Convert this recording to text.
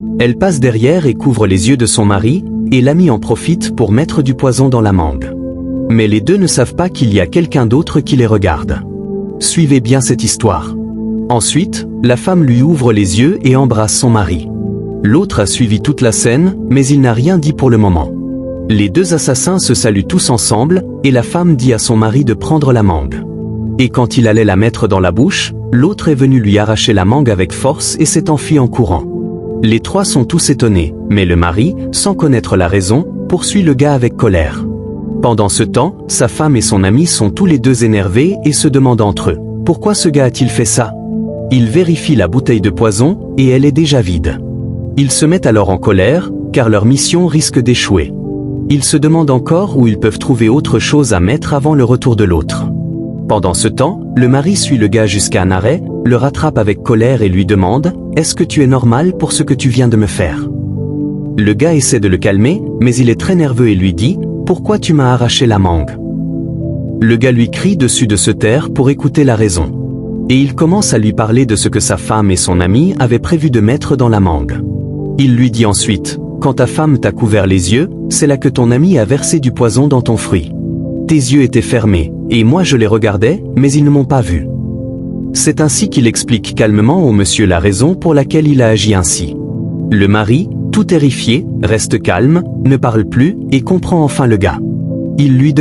Elle passe derrière et couvre les yeux de son mari, et l'ami en profite pour mettre du poison dans la mangue. Mais les deux ne savent pas qu'il y a quelqu'un d'autre qui les regarde. Suivez bien cette histoire. Ensuite, la femme lui ouvre les yeux et embrasse son mari. L'autre a suivi toute la scène, mais il n'a rien dit pour le moment. Les deux assassins se saluent tous ensemble, et la femme dit à son mari de prendre la mangue. Et quand il allait la mettre dans la bouche, l'autre est venu lui arracher la mangue avec force et s'est enfui en courant. Les trois sont tous étonnés, mais le mari, sans connaître la raison, poursuit le gars avec colère. Pendant ce temps, sa femme et son ami sont tous les deux énervés et se demandent entre eux, pourquoi ce gars a-t-il fait ça? Ils vérifient la bouteille de poison, et elle est déjà vide. Ils se mettent alors en colère, car leur mission risque d'échouer. Ils se demandent encore où ils peuvent trouver autre chose à mettre avant le retour de l'autre. Pendant ce temps, le mari suit le gars jusqu'à un arrêt, le rattrape avec colère et lui demande « Est-ce que tu es normal pour ce que tu viens de me faire ?» Le gars essaie de le calmer, mais il est très nerveux et lui dit « Pourquoi tu m'as arraché la mangue ?» Le gars lui crie dessus de se taire pour écouter la raison. Et il commence à lui parler de ce que sa femme et son ami avaient prévu de mettre dans la mangue. Il lui dit ensuite « Quand ta femme t'a couvert les yeux, c'est là que ton ami a versé du poison dans ton fruit. Tes yeux étaient fermés, et moi je les regardais, mais ils ne m'ont pas vu. » C'est ainsi qu'il explique calmement au monsieur la raison pour laquelle il a agi ainsi. Le mari, tout terrifié, reste calme, ne parle plus, et comprend enfin le gars. Il lui demande